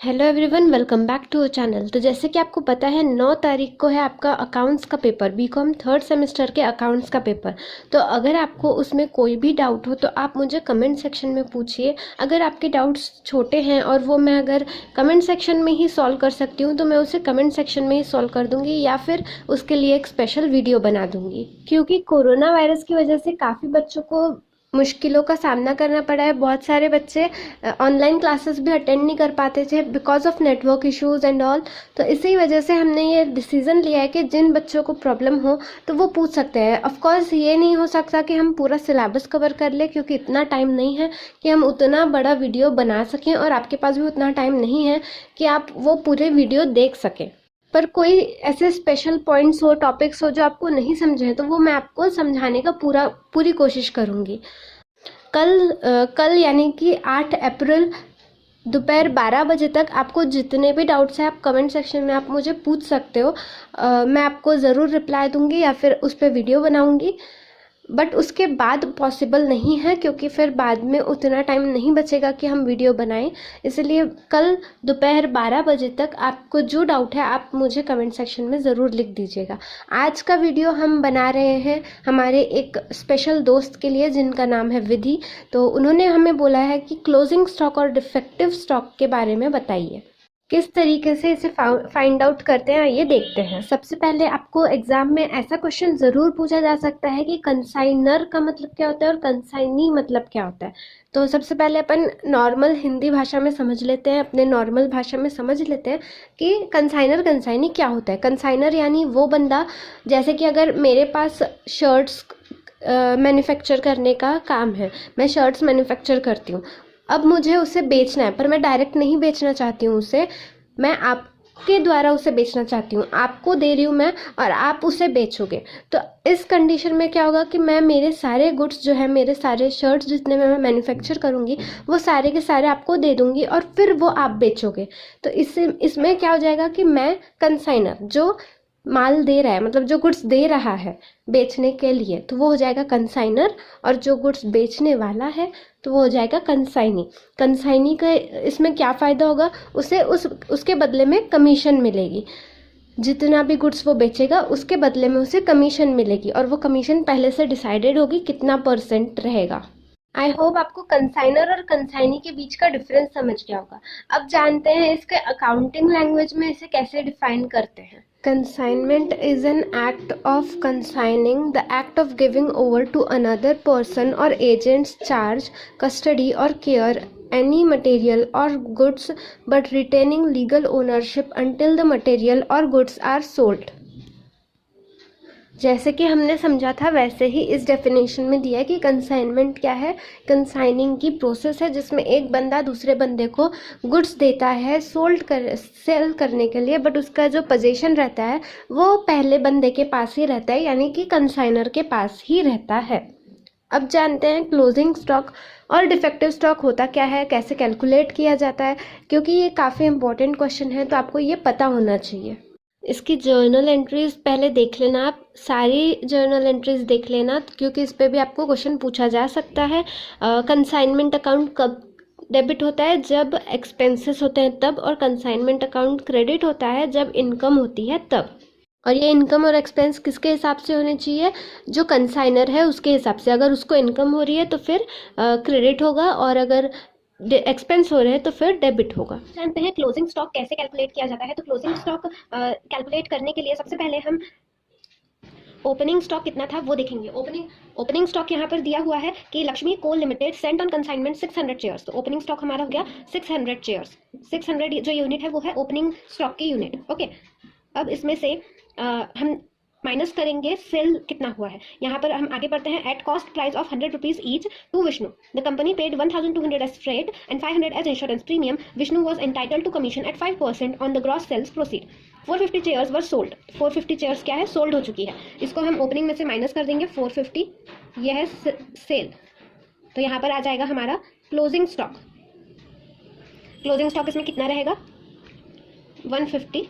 Hello everyone, welcome back to our channel. तो जैसे कि आपको पता है 9 तारीख को है आपका अकाउंट्स का पेपर, बीकॉम थर्ड सेमेस्टर के अकाउंट्स का पेपर। तो अगर आपको उसमें कोई भी डाउट हो तो आप मुझे कमेंट सेक्शन में पूछिए। अगर आपके डाउट्स छोटे हैं और वो मैं अगर कमेंट सेक्शन में ही सॉल्व कर सकती हूँ तो मैं उसे कमेंट सेक्शन में ही सॉल्व कर दूँगी या फिर उसके लिए एक स्पेशल वीडियो बना दूँगी। क्योंकि कोरोना वायरस की वजह से काफ़ी बच्चों को मुश्किलों का सामना करना पड़ा है। बहुत सारे बच्चे ऑनलाइन क्लासेस भी अटेंड नहीं कर पाते थे because of network issues and all. तो इसी वजह से हमने ये डिसीज़न लिया है कि जिन बच्चों को प्रॉब्लम हो तो वो पूछ सकते हैं। ऑफ कोर्स ये नहीं हो सकता कि हम पूरा सिलेबस कवर कर ले, क्योंकि इतना टाइम नहीं है कि हम उतना बड़ा वीडियो बना सकें और आपके पास भी उतना टाइम नहीं है कि आप वो पूरे वीडियो देख सकें। पर कोई ऐसे स्पेशल पॉइंट्स हो, टॉपिक्स हो जो आपको नहीं समझे तो वो मैं आपको समझाने का पूरी कोशिश करूँगी। कल यानी कि 8 अप्रैल दोपहर 12 बजे तक आपको जितने भी डाउट्स हैं आप कमेंट सेक्शन में आप मुझे पूछ सकते हो। मैं आपको ज़रूर रिप्लाई दूंगी या फिर उस पर वीडियो बनाऊंगी। बट उसके बाद पॉसिबल नहीं है क्योंकि फिर बाद में उतना टाइम नहीं बचेगा कि हम वीडियो बनाएं। इसलिए कल दोपहर 12 बजे तक आपको जो डाउट है आप मुझे कमेंट सेक्शन में ज़रूर लिख दीजिएगा। आज का वीडियो हम बना रहे हैं हमारे एक स्पेशल दोस्त के लिए जिनका नाम है विधि। तो उन्होंने हमें बोला है कि क्लोजिंग स्टॉक और डिफेक्टिव स्टॉक के बारे में बताइए। किस तरीके से इसे फाइंड आउट करते हैं ये देखते हैं। सबसे पहले आपको एग्जाम में ऐसा क्वेश्चन ज़रूर पूछा जा सकता है कि कंसाइनर का मतलब क्या होता है और कंसाइनी मतलब क्या होता है। तो सबसे पहले अपन नॉर्मल हिंदी भाषा में समझ लेते हैं, अपने नॉर्मल भाषा में समझ लेते हैं कि कंसाइनर कंसाइनी क्या होता है। कंसाइनर यानी वो बंदा, जैसे कि अगर मेरे पास शर्ट्स मैन्युफैक्चर करने का काम है, मैं शर्ट्स मैन्युफैक्चर करती हूँ। अब मुझे उसे बेचना है पर मैं डायरेक्ट नहीं बेचना चाहती हूँ उसे, मैं आपके द्वारा उसे बेचना चाहती हूँ, आपको दे रही हूँ मैं और आप उसे बेचोगे। तो इस कंडीशन में क्या होगा कि मैं मेरे सारे गुड्स जो है, मेरे सारे शर्ट्स जितने मैं मैन्युफैक्चर करूँगी वो सारे के सारे आपको दे दूँगी और फिर वो आप बेचोगे। तो इसमें क्या हो जाएगा कि मैं कंसाइनर जो माल दे रहा है, मतलब जो गुड्स दे रहा है बेचने के लिए, तो वो हो जाएगा कंसाइनर। और जो गुड्स बेचने वाला है तो वो हो जाएगा कंसाइनी। कंसाइनी का इसमें क्या फ़ायदा होगा, उसे उसके बदले में कमीशन मिलेगी। जितना भी गुड्स वो बेचेगा उसके बदले में उसे कमीशन मिलेगी और वो कमीशन पहले से डिसाइडेड होगी कितना परसेंट रहेगा। आई होप आपको कंसाइनर और कंसाइनी के बीच का डिफरेंस समझ गया होगा। अब जानते हैं इसके अकाउंटिंग लैंग्वेज में इसे कैसे डिफाइन करते हैं। Consignment is an act of consigning, the act of giving over to another person or agent's charge, custody or care any material or goods but retaining legal ownership until the material or goods are sold। जैसे कि हमने समझा था वैसे ही इस definition में दिया है कि कंसाइनमेंट क्या है। कंसाइनिंग की प्रोसेस है जिसमें एक बंदा दूसरे बंदे को गुड्स देता है सेल करने के लिए, बट उसका जो पोजीशन रहता है वो पहले बंदे के पास ही रहता है, यानी कि कंसाइनर के पास ही रहता है। अब जानते हैं क्लोजिंग स्टॉक और डिफेक्टिव स्टॉक होता क्या है, कैसे कैलकुलेट किया जाता है। क्योंकि ये काफ़ी इंपॉर्टेंट क्वेश्चन है तो आपको ये पता होना चाहिए। इसकी जर्नल एंट्रीज पहले देख लेना, आप सारी जर्नल एंट्रीज देख लेना क्योंकि इस पे भी आपको क्वेश्चन पूछा जा सकता है। कंसाइनमेंट अकाउंट कब डेबिट होता है, जब एक्सपेंसेस होते हैं तब, और कंसाइनमेंट अकाउंट क्रेडिट होता है जब इनकम होती है तब। और ये इनकम और एक्सपेंस किसके हिसाब से होने चाहिए, जो कंसाइनर है उसके हिसाब से। अगर उसको इनकम हो रही है तो फिर क्रेडिट होगा और अगर एक्सपेंस हो रहे हैं तो फिर डेबिट होगा। जानते हैं क्लोजिंग स्टॉक कैसे कैलकुलेट किया जाता है। तो क्लोजिंग स्टॉक कैलकुलेट करने के लिए सबसे पहले हम ओपनिंग स्टॉक कितना था वो देखेंगे। ओपनिंग स्टॉक यहाँ पर दिया हुआ है कि Lakshmi coal limited sent on consignment 600 chairs. तो ओपनिंग स्टॉक हमारा हो गया 600 चेयर्स। 600 जो यूनिट है वो है ओपनिंग स्टॉक की यूनिट। ओके, अब इसमें से हम माइनस करेंगे सेल कितना हुआ है। यहाँ पर हम आगे बढ़ते हैं। At cost price of 100 rupees each to Vishnu, the company paid 1200 as freight and 500 as insurance premium. Vishnu was entitled to commission at 5% on the gross sales proceed. 450 chairs were sold. 450 chairs क्या है, सोल्ड हो चुकी है। इसको हम opening में से minus कर देंगे 450, यह है सेल। तो यहाँ पर आ जाएगा हमारा क्लोजिंग स्टॉक। क्लोजिंग स्टॉक इसमें कितना रहेगा, 150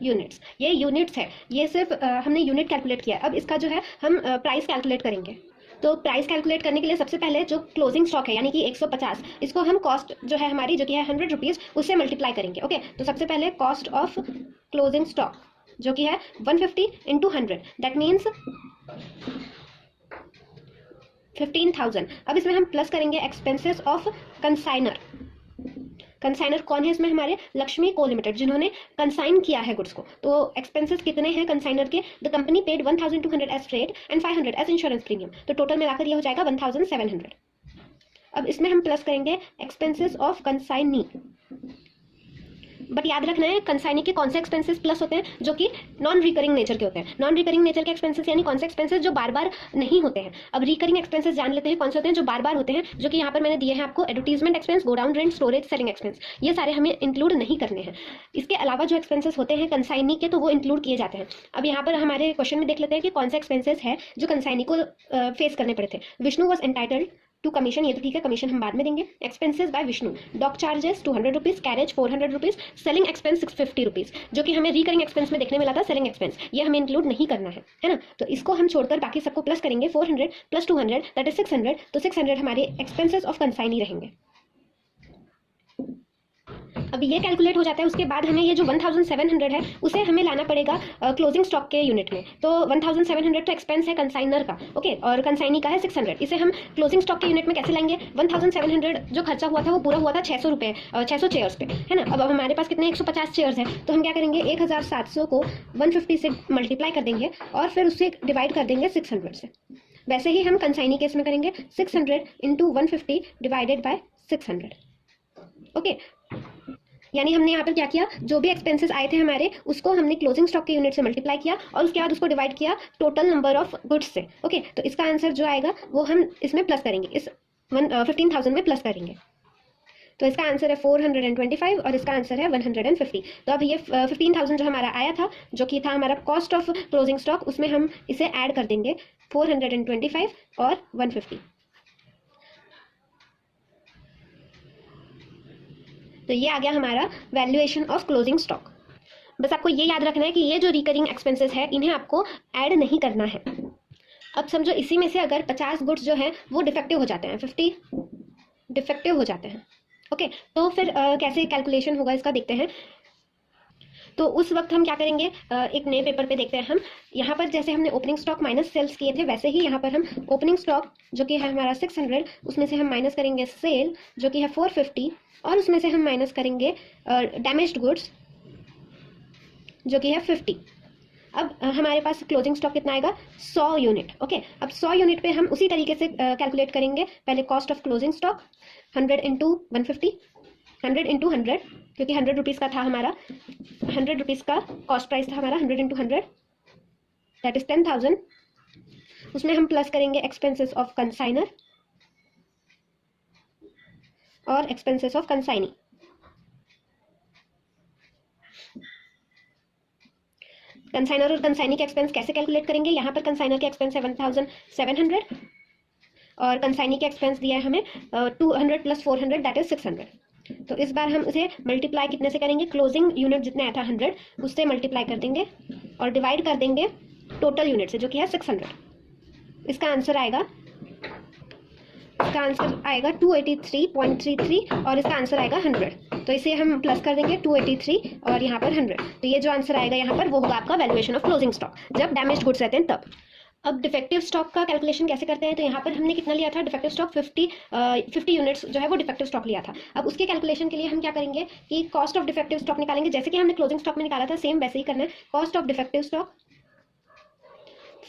यूनिट्स। ये यूनिट्स है, ये सिर्फ हमने यूनिट कैलकुलेट किया है। अब इसका जो है हम प्राइस कैलकुलेट करेंगे। तो प्राइस कैलकुलेट करने के लिए सबसे पहले जो क्लोजिंग स्टॉक है यानी कि 150, इसको हम कॉस्ट जो है हमारी जो कि है 100 रुपीज़, उससे मल्टीप्लाई करेंगे। ओके, तो सबसे पहले कॉस्ट ऑफ क्लोजिंग स्टॉक जो कि है 150 इंटू 100, दैट मीन्स 15,000। अब इसमें हम प्लस करेंगे एक्सपेंसेस ऑफ कंसाइनर। कंसाइनर कौन है इसमें? हमारे लक्ष्मी को लिमिटेड, जिन्होंने कंसाइन किया है गुड्स को। तो एक्सपेंसेस कितने हैं कंसाइनर के? The company paid 1,200 as freight and 500 as insurance premium. तो टोटल मिलाकर ये हो जाएगा 1,700। अब इसमें हम प्लस करेंगे एक्सपेंसेस ऑफ कंसाइनी। बट याद रखना है कंसाइनी के कौन से एक्सपेंसेस प्लस होते हैं? जो कि नॉन रिकरिंग नेचर के होते हैं। नॉन रिकरिंग नेचर के एक्सपेंसेस यानी कौन से एक्सपेंसेस जो बार बार नहीं होते हैं। अब रिकरिंग एक्सपेंसेस जान लेते हैं कौन से होते हैं, जो बार बार होते हैं, जो कि यहाँ पर मैंने दिए हैं आपको। Advertisement expense, godown rent, storage, selling expense, ये सारे हमें इंक्लूड नहीं करने हैं। इसके अलावा जो एक्सपेंसेस होते हैं कंसाइनी के, तो वो इंक्लूड किए जाते हैं। अब यहाँ पर हमारे क्वेश्चन में देख लेते हैं कि कौन से एक्सपेंसेस है जो कंसाइनी को फेस करने पड़े थे। Vishnu was entitled to commission, ये तो ठीक है, कमीशन हम बाद में देंगे। Expenses by Vishnu, dock charges 200 rupees, carriage 400 rupees, selling expense 650 rupees, जो कि हमें रिकरिंग एक्सपेंस में देखने मिला था। सेलिंग एक्सपेंस ये हमें इंक्लूड नहीं करना है ना। तो इसको हम छोड़कर बाकी सबको प्लस करेंगे। 400 प्लस 200 दैट इज 600। तो 600 हमारे एक्सपेंसेस ऑफ कंसाइनी रहेंगे। अब ये कैलकुलेट हो जाता है। उसके बाद हमें ये जो 1,700 है उसे हमें लाना पड़ेगा क्लोजिंग स्टॉक के यूनिट में। तो 1,700 तो एक्सपेंस है कंसाइनर का, ओके, और कंसाइनी का है 600। इसे हम क्लोजिंग स्टॉक के यूनिट में कैसे लाएंगे? 1,700 जो खर्चा हुआ था वो पूरा हुआ था 600 रुपये, 600 चेयर्स पे, है ना। अब हमारे पास कितने 150 चेयर्स है, तो हम क्या करेंगे 1,700 को 150 से मल्टीप्लाई कर देंगे और फिर उससे डिवाइड कर देंगे 600 से। वैसे ही हम कंसाइनी केस में करेंगे 600 इंटू 150 डिवाइडेड बाय 600। ओके, यानी हमने यहाँ पर क्या किया, जो भी एक्सपेंसेस आए थे हमारे उसको हमने क्लोजिंग स्टॉक के यूनिट से मल्टीप्लाई किया और उसके बाद उसको डिवाइड किया टोटल नंबर ऑफ गुड्स से। ओके, तो इसका आंसर जो आएगा वो हम इसमें प्लस करेंगे, इस 15,000 में प्लस करेंगे। तो इसका आंसर है 425 और इसका आंसर है 150। तो अब ये 15,000 जो हमारा आया था, जो कि था हमारा कॉस्ट ऑफ क्लोजिंग स्टॉक, उसमें हम इसे ऐड कर देंगे 425 और 150। तो ये आ गया हमारा वैल्यूएशन ऑफ क्लोजिंग स्टॉक। बस आपको ये याद रखना है कि ये जो रिकरिंग एक्सपेंसेस है इन्हें आपको ऐड नहीं करना है। अब समझो इसी में से अगर 50 गुड्स जो हैं वो डिफेक्टिव हो जाते हैं, 50 डिफेक्टिव हो जाते हैं। ओके, तो फिर कैसे कैलकुलेशन होगा इसका देखते हैं। तो उस वक्त हम क्या करेंगे, एक नए पेपर पे देखते हैं हम। यहाँ पर जैसे हमने ओपनिंग स्टॉक माइनस सेल्स किए थे, वैसे ही यहाँ पर हम ओपनिंग स्टॉक जो कि है हमारा 600, उसमें से हम माइनस करेंगे सेल जो कि है 450 और उसमें से हम माइनस करेंगे डैमेज्ड गुड्स जो कि है 50। अब हमारे पास क्लोजिंग स्टॉक कितना आएगा 100 यूनिट। ओके, अब 100 यूनिट पे हम उसी तरीके से कैलकुलेट करेंगे। पहले cost of closing stock 100 into 150, 100 into 100, क्योंकि 100 रुपीज़ का था हमारा, 100 रुपीज़ का कॉस्ट प्राइस था हमारा। 100 इंटू 100 दैट इज 10,000। उसमें हम प्लस करेंगे एक्सपेंसेस ऑफ कंसाइनर और एक्सपेंसेस ऑफ कंसाइनी। कंसाइनर और कंसाइनी के एक्सपेंस कैसे कैलकुलेट करेंगे? यहाँ पर कंसाइनर के एक्सपेंस है 1,700 और कंसाइनी के एक्सपेंस दिया है हमें 200 प्लस 400 दैट इज 600। तो इस बार हम उसे मल्टीप्लाई कितने से करेंगे? क्लोजिंग यूनिट जितने आया था 100 उससे मल्टीप्लाई कर देंगे और डिवाइड कर देंगे टोटल यूनिट से जो कि है 600। इसका आंसर आएगा 283.33 और इसका आंसर आएगा 100। तो इसे हम प्लस कर देंगे 283 और यहाँ पर 100। तो ये जो आंसर आएगा यहाँ पर वो होगा आपका वैल्यूएशन ऑफ क्लोजिंग स्टॉक, जब डैमेज्ड गुड्स रहते हैं तब। अब डिफेक्टिव स्टॉक का कैलकुलेशन कैसे करते हैं? तो यहाँ पर हमने कितना लिया था डिफेक्टिव स्टॉक? 50 यूनिट्स जो है वो डिफेक्टिव स्टॉक लिया था। अब उसके कैलकुलेशन के लिए हम क्या करेंगे कि कॉस्ट ऑफ डिफेक्टिव स्टॉक निकालेंगे। जैसे कि हमने क्लोजिंग स्टॉक में निकाला था सेम वैसे ही करना है। Cost of defective stock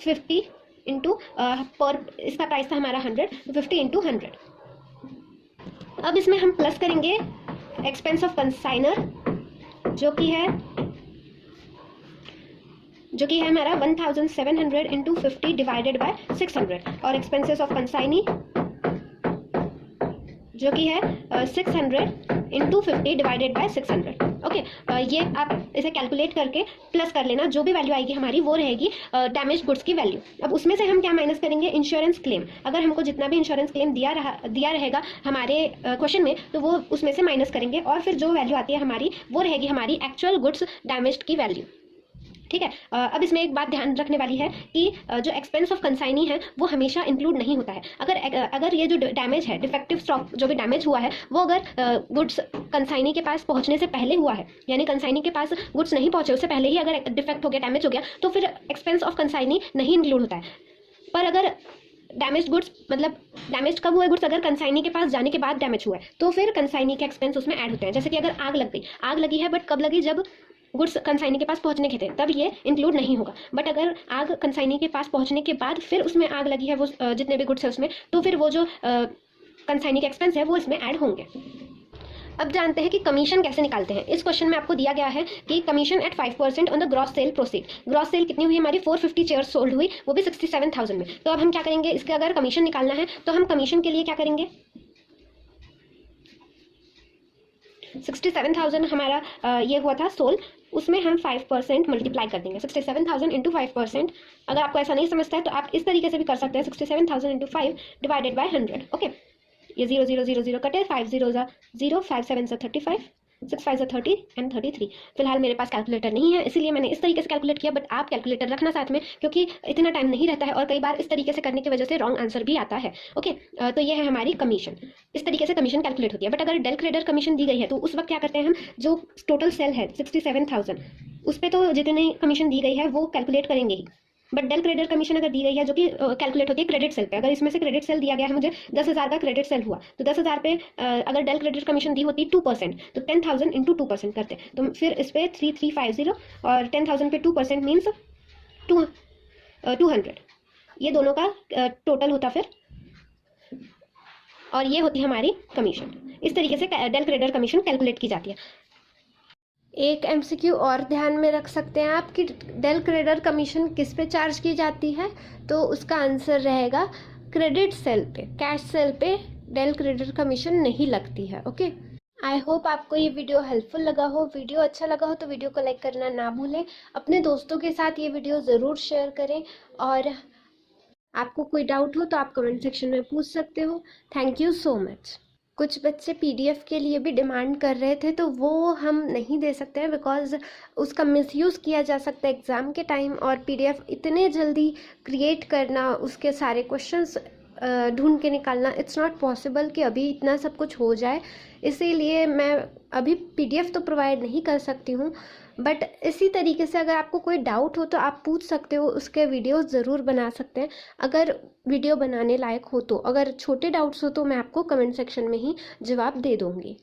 50 into पर इसका प्राइस था हमारा 100, 50 इंटू 100। अब इसमें हम प्लस करेंगे एक्सपेंस ऑफ कंसाइनर जो कि है हमारा 1,700 इंटू 50 डिवाइडेड बाय 600 और एक्सपेंसेस ऑफ कंसाइनी जो कि है 600 इंटू 50 डिवाइडेड बाय 600। ओके, ये आप इसे कैलकुलेट करके प्लस कर लेना, जो भी वैल्यू आएगी हमारी वो रहेगी डैमेज गुड्स की वैल्यू। अब उसमें से हम क्या माइनस करेंगे? Insurance claim. अगर हमको जितना भी इंश्योरेंस क्लेम दिया रहेगा हमारे क्वेश्चन में, तो वो उसमें से माइनस करेंगे और फिर जो वैल्यू आती है हमारी वो रहेगी हमारी एक्चुअल गुड्स डैमेज्ड की वैल्यू। ठीक है। अब इसमें एक बात ध्यान रखने वाली है कि जो एक्सपेंस ऑफ कंसाइनी है वो हमेशा इंक्लूड नहीं होता है। अगर ये जो डैमेज है, डिफेक्टिव स्टॉक जो भी डैमेज हुआ है, वो अगर गुड्स कंसाइनी के पास पहुंचने से पहले हुआ है, यानी कंसाइनी के पास गुड्स नहीं पहुंचे उससे पहले ही अगर डिफेक्ट हो गया, डैमेज हो गया, तो फिर एक्सपेंस ऑफ कंसाइनी नहीं इंक्लूड होता है। पर अगर डैमेज गुड्स, मतलब डैमेज कब हुआ है गुड्स, अगर कंसाइनी के पास जाने के बाद डैमेज हुआ है, तो फिर कंसाइनी के एक्सपेंस उसमें ऐड होते हैं। जैसे कि अगर आग लग गई, आग लगी है बट कब लगी, जब गुड्स कंसाइनी के पास पहुंचने के थे, तब ये इंक्लूड नहीं होगा। बट अगर आग कंसाइनी के पास पहुंचने के बाद फिर उसमें आग लगी है, वो जितने भी गुड्स है उसमें, तो फिर वो जो कंसाइनी के एक्सपेंस है वो इसमें ऐड होंगे। अब जानते हैं कि कमीशन कैसे निकालते हैं। इस क्वेश्चन में आपको दिया गया है कि commission at 5% on the gross sale proceed. Gross sale कितनी हुई हमारी, 450 चेयर्स सोल्ड हुई, वो भी 67,000 में। तो अब हम क्या करेंगे, इसके अगर कमीशन निकालना है तो हम कमीशन के लिए क्या करेंगे, 67,000 हमारा ये हुआ था सोल, उसमें हम 5% मल्टीप्लाई कर देंगे। 67,000 इंटू 5%। अगर आपको ऐसा नहीं समझता है तो आप इस तरीके से भी कर सकते हैं, 67,000 इंटू 5 डिवाइडेड बाई 100। ओके, ये 0 0 0 0 कटे, 5 0 0, 5 7 35, 6 5 30 एंड 33। फिलहाल मेरे पास कैलकुलेटर नहीं है, इसीलिए मैंने इस तरीके से कैलकुलेट किया, बट आप कैलकुलेटर रखना साथ में, क्योंकि इतना टाइम नहीं रहता है और कई बार इस तरीके से करने की वजह से रॉन्ग आंसर भी आता है। ओके, तो ये है हमारी कमीशन। इस तरीके से कमीशन कैलकुलेट होती है। बट अगर डेल क्रेडर कमीशन दी गई है तो उस वक्त क्या करते हैं हम, जो टोटल सेल है 67,000, उस पर तो जितनी कमीशन दी गई है वो कैलकुलेट करेंगे ही। बट डेल क्रेडिट कमीशन अगर दी गई है, जो कि कैलकुलेट होती है क्रेडिट सेल पे, अगर इसमें से क्रेडिट सेल दिया गया है मुझे 10,000 का क्रेडिट सेल हुआ, तो 10,000 पे अगर डेल क्रेडिट कमीशन दी होती 2%, तो 10,000 इंटू 2% करते, तो फिर इस पर 3350 और 10,000 पे 2% मीन्स 200, ये दोनों का टोटल होता फिर, और ये होती है हमारी कमीशन। इस तरीके से डेल क्रेडिट कमीशन कैलकुलेट की जाती है। एक एमसीक्यू और ध्यान में रख सकते हैं आप कि डेल क्रेडिट कमीशन किस पे चार्ज की जाती है, तो उसका आंसर रहेगा क्रेडिट सेल पे, कैश सेल पे डेल क्रेडिट कमीशन नहीं लगती है। ओके, आई होप आपको ये वीडियो हेल्पफुल लगा हो। वीडियो अच्छा लगा हो तो वीडियो को लाइक करना ना भूलें, अपने दोस्तों के साथ ये वीडियो ज़रूर शेयर करें, और आपको कोई डाउट हो तो आप कमेंट सेक्शन में पूछ सकते हो। Thank you so much. कुछ बच्चे पीडीएफ के लिए भी डिमांड कर रहे थे, तो वो हम नहीं दे सकते हैं बिकॉज़ उसका मिसयूज़ किया जा सकता है एग्ज़ाम के टाइम, और पीडीएफ इतने जल्दी क्रिएट करना, उसके सारे क्वेश्चंस ढूंढ के निकालना, इट्स नॉट पॉसिबल कि अभी इतना सब कुछ हो जाए। इसीलिए मैं अभी पीडीएफ तो प्रोवाइड नहीं कर सकती हूँ, बट इसी तरीके से अगर आपको कोई डाउट हो तो आप पूछ सकते हो, उसके वीडियोस ज़रूर बना सकते हैं अगर वीडियो बनाने लायक हो तो। अगर छोटे डाउट्स हो तो मैं आपको कमेंट सेक्शन में ही जवाब दे दूँगी।